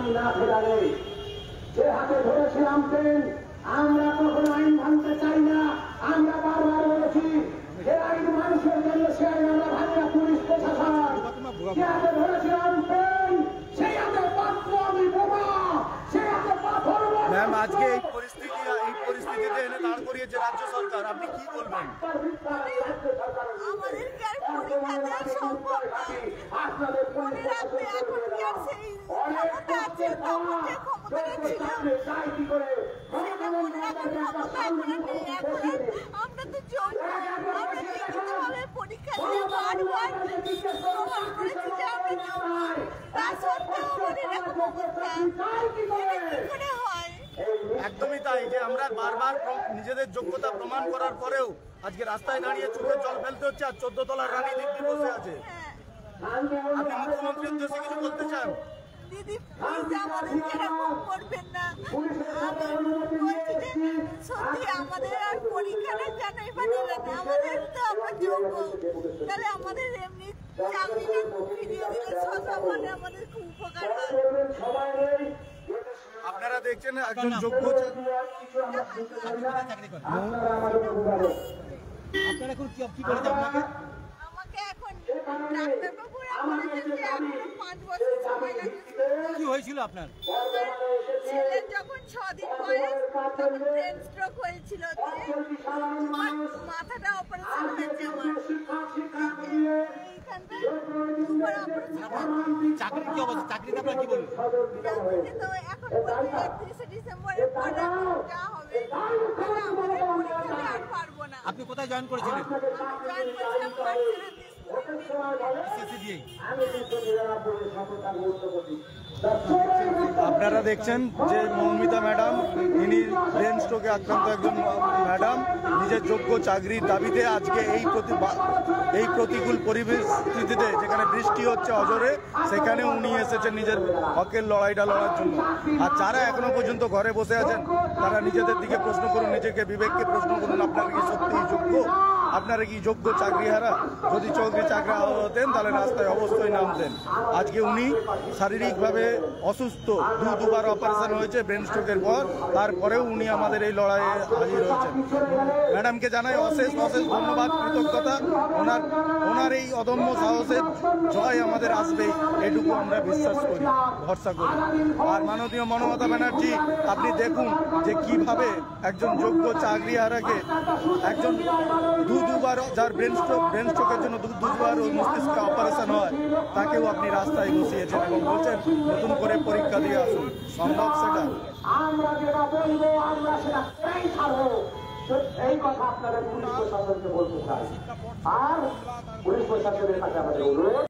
বাড়ি না ফেরালে যে হাতে ধরেছিলাম ট্রেন, আমরা কখনো আইন ভাঙতে চাই না। আমরা বারবার বলেছি যে আইন মানুষের জন্য, সে আইন আমরা ভাঙি না। পুলিশ প্রশাসন যে হাতে ধরেছিলাম ট্রেন, সেই হাতে পাত্র আমি বোমা, সে হাতে পাথর। ম্যাম, আজকে এই পরিস্থিতিতে এনে দাঁড় করিয়েছে রাজ্য সরকার, আপনি কি বলবেন? আমাদের কি আর পরীক্ষা দেওয়া সম্ভব না? মনে রাখবে এখন কি আর সেই ক্ষমতা আছে? তখন যে ক্ষমতাটা ছিল সেটা মনে রাখার ক্ষমতা এখন নেই। এখন আমরা তো যোগ্য, আমরা লিখিতভাবে পরীক্ষা দিয়ে বারবার প্রমাণ করেছি যে আমরা যোগ্য। তা সত্ত্বেও মনে রাখবো কোথায়, কি করে হয়? একদমই তাই, যে আমরা বারবার নিজেদের যোগ্যতা প্রমাণ করার পরেও আজকে রাস্তায় দাঁড়িয়ে চোখের জল ফেলতে হচ্ছে। আর 14 তলার রানী দিদি বসে আছে। আপনি মুখ্যমন্ত্রীর উদ্দেশ্যে কিছু বলতে চান? দিদি প্লিজ আমাদের এরকম করবেন না। আমি বলছি যে সত্যি আমাদের আর পরীক্ষাটা যেন এবার আমাদের তো আমরা যোগ্য, তাহলে আমাদের এমনি চাকরিটা ফিরিয়ে দিলে সমানে আমাদের খুব উপকার হয়। আপনারা দেখছেন একজন যোগ্য আপনারা এখন কি করেছে আপনাকে? আমাকে এখন ডাক্তারবাবুরা বলেছেন যে এখনো 5 বছর সময় লাগবে। কি হয়েছিল আপনার? ছেলের যখন 6 দিন বয়স তখন ব্রেন স্ট্রোক হয়েছিল, মাথাটা অপারেশন হয়েছে আমার। এইখানটায় দুবার অপারেশন। চাকরির কি অবস্থা? চাকরিতে আপনার কি বলবেন? চাকরিতে তো এখন বলছে 31শে ডিসেম্বরের পরে যা হবে, তাহলে আমাদের পরীক্ষাতে আর পারবো না। আপনি কোথায় জয়েন করেছিলেন? জয়েন করেছিলাম আপনারা দেখছেন যে মৌমিতা ম্যাডাম, ইনি ব্রেন স্ট্রোকে আক্রান্ত একজন ম্যাডাম, নিজের যোগ্য চাকরির দাবিতে আজকে এই প্রতিকূল পরিস্থিতিতে, যেখানে বৃষ্টি হচ্ছে অজরে, সেখানে উনি এসেছেন নিজের হকের লড়াইটা লড়ার জন্য। আর যারা এখনো পর্যন্ত ঘরে বসে আছেন, তারা নিজেদের দিকে প্রশ্ন করুন, নিজেকে বিবেককে প্রশ্ন করুন, আপনারা কি সত্যিই যোগ্য? আপনারা কি যোগ্য চাকরিহারা? যদি চাকরি হতেন তাহলে রাস্তায় অবশ্যই নামতেন। আজকে উনি শারীরিকভাবে অসুস্থ, দুবার অপারেশন হয়েছে ব্রেন স্ট্রোকের পর, তারপরেও উনি আমাদের এই লড়াইয়ে হাজির হয়েছেন। ম্যাডামকে জানাই অশেষ ধন্যবাদ, কৃতজ্ঞতা। ওনার এই অদম্য সাহসের জয় আমাদের আসবেই, এটুকু আমরা বিশ্বাস করি, ভরসা করি। আর মাননীয় মমতা ব্যানার্জি, আপনি দেখুন যে কিভাবে একজন যোগ্য চাকরিহারাকে, একজন দুবার যার ব্রেন স্ট্রোকের জন্য দুবার মস্তিষ্কে অপারেশন হয়, তাকেও আপনি রাস্তায় বসিয়েছেন এবং বলছেন নতুন করে পরীক্ষা দিয়ে আসুন। সম্ভব সেটা? আমরা যেটা বলবো আমরা সেটা ছাড়বো, এই কথা আপনাদের পুলিশ প্রশাসনকে বলতে চাই। আর পুলিশ প্রশাসনের কাছে আমাদের অনুরোধ,